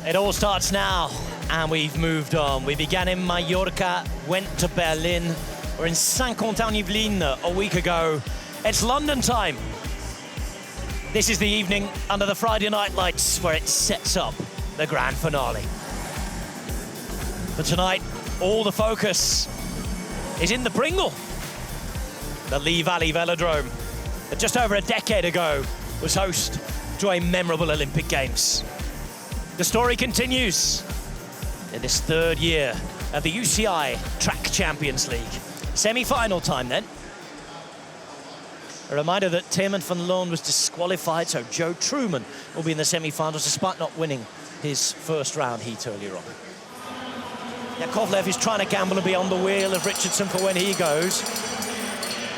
It all starts now, and we've moved on. We began in Mallorca, went to Berlin. We're in Saint-Quentin-en-Yvelines a week ago. It's London time. This is the evening under the Friday night lights where it sets up the grand finale. But tonight, all the focus is in the Pringle. The Lee Valley Velodrome that just over a decade ago was host to a memorable Olympic Games. The story continues in this third year of the UCI Track Champions League. Semi-final time then. A reminder that Tillman van Loon was disqualified, so Joe Truman will be in the semi-finals despite not winning his first round heat earlier on. Yakovlev is trying to gamble and be on the wheel of Richardson for when he goes.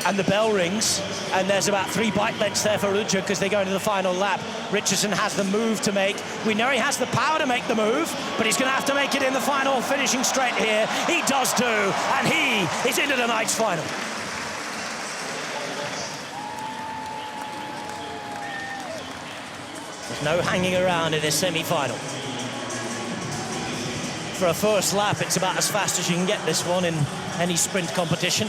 And the bell rings, and there's about 3 bike lengths there for Rudger because they go into the final lap. Richardson has the move to make. We know he has the power to make the move, but he's going to have to make it in the final, finishing straight here. He does do, and he is into tonight's final. There's no hanging around in this semi-final. For a first lap, it's about as fast as you can get this one in any sprint competition.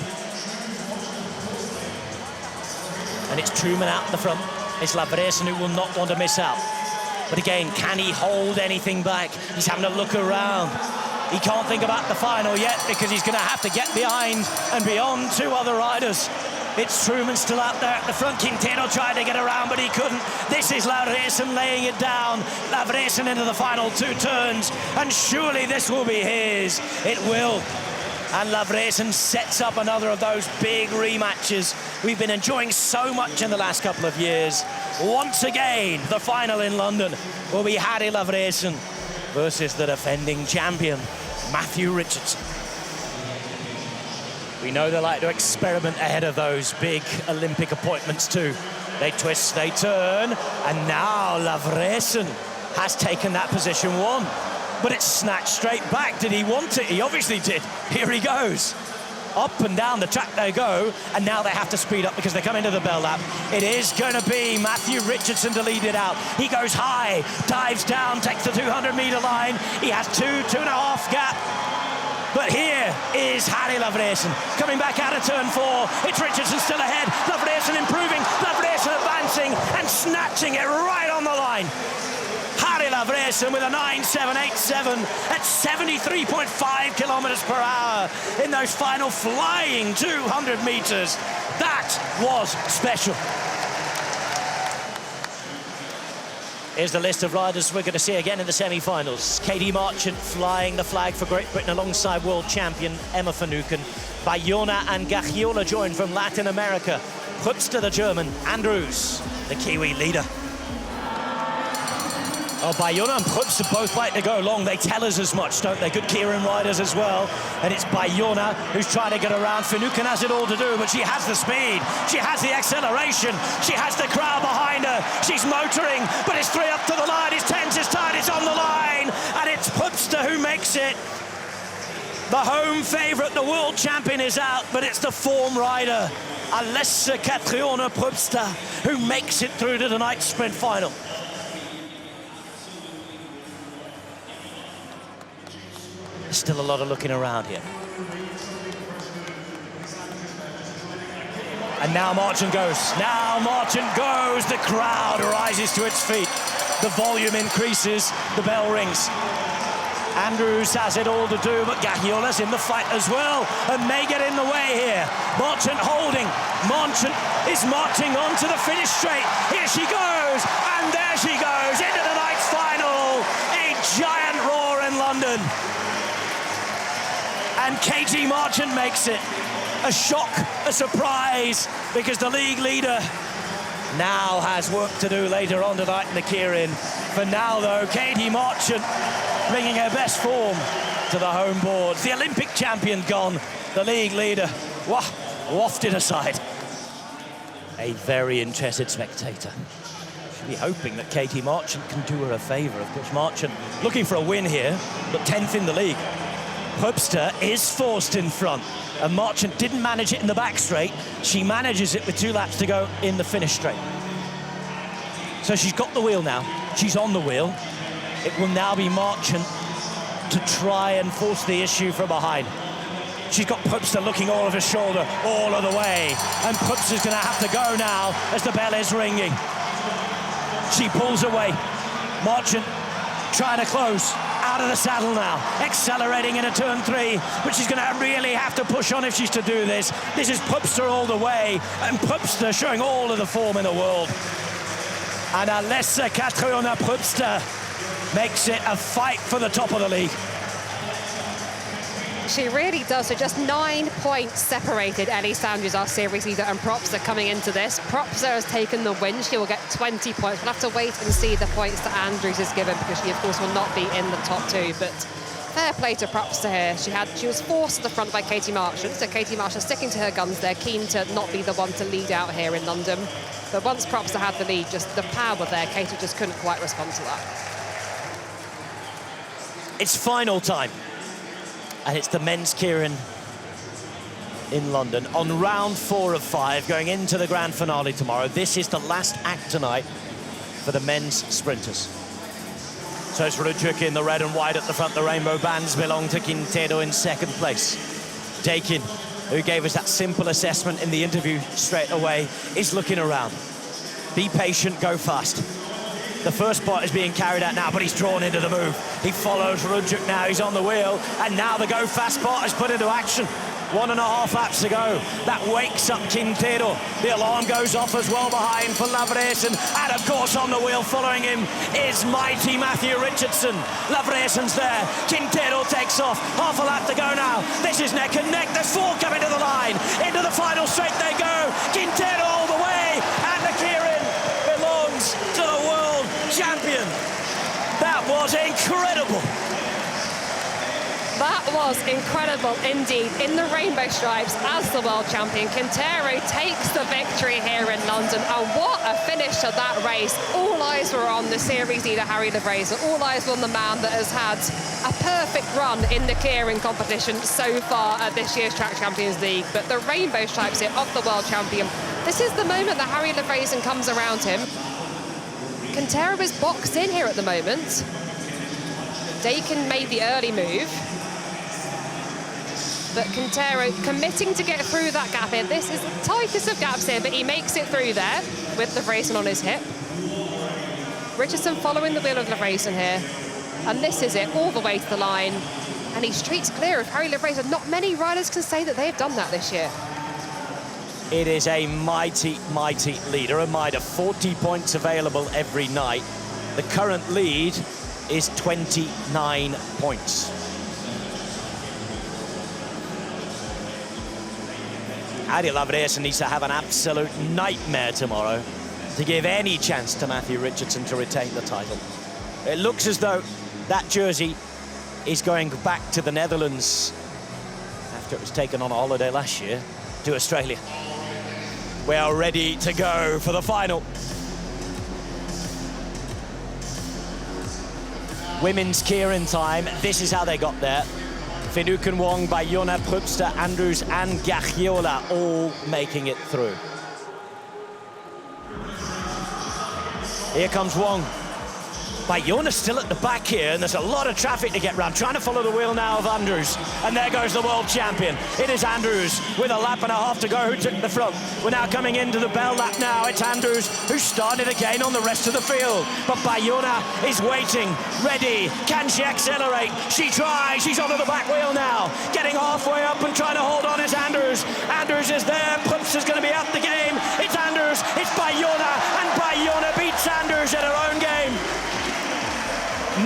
And it's Truman out the front. It's Lavresen who will not want to miss out. But again, can he hold anything back? He's having a look around. He can't think about the final yet because he's going to have to get behind and beyond 2 other riders. It's Truman still out there at the front. Quintero tried to get around, but he couldn't. This is Lavresen laying it down. Lavresen into the final 2 turns, and surely this will be his. It will. And Lavresen sets up another of those big rematches we've been enjoying so much in the last couple of years. Once again, the final in London will be Harry Lavresen versus the defending champion, Matthew Richardson. We know they like to experiment ahead of those big Olympic appointments too. They twist, they turn, and now Lavresen has taken that position 1. But it's snatched straight back. Did he want it? He obviously did. Here he goes. Up and down the track they go, and now they have to speed up because they come into the bell lap. It is going to be Matthew Richardson to lead it out. He goes high, dives down, takes the 200-meter line. He has 2.5 gap. But here is Harry Lavresen coming back out of turn 4. It's Richardson still ahead. Lavresen improving, Lavresen advancing and snatching it right on the line. Harry Lavresen with a 9.787 at 73.5 kilometers per hour in those final flying 200 meters. That was special. Here's the list of riders we're going to see again in the semi-finals. Katie Marchant flying the flag for Great Britain alongside world champion Emma van Uycken. Bayona and Gagiola join from Latin America. Prupster, the German, Andrews, the Kiwi leader. Oh, Bayona and Prupster both like to go long. They tell us as much, don't they? Good Keirin riders as well. And it's Bayona who's trying to get around. Van Uycken has it all to do, but she has the speed. She has the acceleration. She has the crowd behind her. She's motoring, but it's 3 up to the line. It's tense, it's tight, it's on the line. And it's Prupster who makes it. The home favourite, the world champion, is out, but it's the form rider, Alessa Catriona Prupster, who makes it through to tonight's sprint final. There's still a lot of looking around here. And now Marchant goes. Now Marchant goes. The crowd rises to its feet. The volume increases. The bell rings. Andrews has it all to do, but Gagiola's in the fight as well and may get in the way here. Marchant holding. Marchant is marching on to the finish straight. Here she goes, and there she goes into the night's final. A giant roar in London. And Katie Marchant makes it. A shock, a surprise, because the league leader now has work to do later on tonight in the Keirin. For now, though, Katie Marchant bringing her best form to the home board. The Olympic champion gone, the league leader wafted aside. A very interested spectator. Should be hoping that Katie Marchant can do her a favour. Of course, Marchant looking for a win here, but 10th in the league. Prupster is forced in front, and Marchant didn't manage it in the back straight. She manages it with 2 laps to go in the finish straight. So she's got the wheel now. She's on the wheel. It will now be Marchant to try and force the issue from behind. She's got Pupster looking all of his shoulder all of the way, and Pupster's going to have to go now as the bell is ringing. She pulls away. Marchant trying to close. Out of the saddle now, accelerating into turn 3, but she's going to really have to push on if she's to do this. This is Pupster all the way, and Pupster showing all of the form in the world. And Alessa Catriona Pupster makes it a fight for the top of the league. She really does. So just 9 points separated Elise Andrews, our series leader, and Propster coming into this. Propster has taken the win. She will get 20 points. We'll have to wait and see the points that Andrews is given, because she, of course, will not be in the top 2. But fair play to Propster here. She was forced to the front by Katie Marchant. So Katie Marchant sticking to her guns there, keen to not be the one to lead out here in London. But once Propster had the lead, just the power there, Katie just couldn't quite respond to that. It's final time. And it's the men's Keirin in London on round 4 of 5, going into the grand finale tomorrow. This is the last act tonight for the men's sprinters. So it's Rudjuk in the red and white at the front. The rainbow bands belong to Quintero in second place. Dakin, who gave us that simple assessment in the interview straight away, is looking around. Be patient, go fast. The first spot is being carried out now, but he's drawn into the move. He follows Rudjuk now, he's on the wheel, and now the go fast spot is put into action. 1.5 laps to go. That wakes up Quintero. The alarm goes off as well behind for Lavresen, and of course on the wheel following him is mighty Matthew Richardson. Lavresen's there, Quintero takes off. Half a lap to go now. This is neck and neck, there's 4 coming to the line. Into the final straight they go. Quintero all the way, and the Keirin belongs to the world champion. That was incredible. That was incredible indeed. In the rainbow stripes as the world champion, Quintero takes the victory here in London. And what a finish to that race. All eyes were on the series leader, Harry Lavresen. All eyes were on the man that has had a perfect run in the Keirin competition so far at this year's Track Champions League. But the rainbow stripes here of the world champion. This is the moment that Harry Lavresen comes around him. Quintero is boxed in here at the moment. Dakin made the early move. But Quintero committing to get through that gap here. This is the tightest of gaps here, but he makes it through there with Lavresen on his hip. Richardson following the wheel of Lavresen here. And this is it, all the way to the line. And he streaks clear of Harry Lavresen. Not many riders can say that they've done that this year. It is a mighty, mighty lead. A reminder, 40 points available every night. The current lead is 29 points. Harry Lavresen needs to have an absolute nightmare tomorrow to give any chance to Matthew Richardson to retain the title. It looks as though that jersey is going back to the Netherlands after it was taken on a holiday last year to Australia. We are ready to go for the final. Women's Keirin time. This is how they got there. Finucane Wong, Bayona, Pupster, Andrews and Gagiola all making it through. Here comes Wong. Bayona's still at the back here, and there's a lot of traffic to get round. Trying to follow the wheel now of Andrews. And there goes the world champion. It is Andrews with a lap and a half to go who took the front. We're now coming into the bell lap now. It's Andrews who started again on the rest of the field. But Bayona is waiting, ready. Can she accelerate? She tries. She's onto the back wheel now. Getting halfway up and trying to hold on is Andrews. Andrews is there. Pupster's going to be out the game. It's Andrews. It's Bayona. And Bayona beats Andrews at her own game.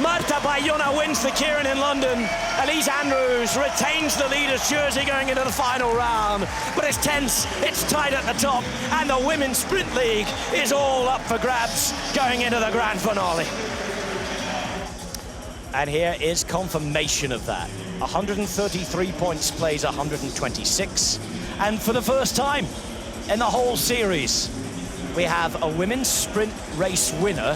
Marta Bayona wins the Keirin in London. Elise Andrews retains the leader's jersey going into the final round. But it's tense, it's tight at the top, and the Women's Sprint League is all up for grabs going into the grand finale. And here is confirmation of that. 133 points plays 126. And for the first time in the whole series, we have a women's sprint race winner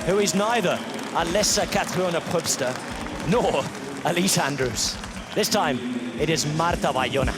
who is neither Alessa Catriona Pupster nor Elise Andrews. This time, it is Marta Bayona.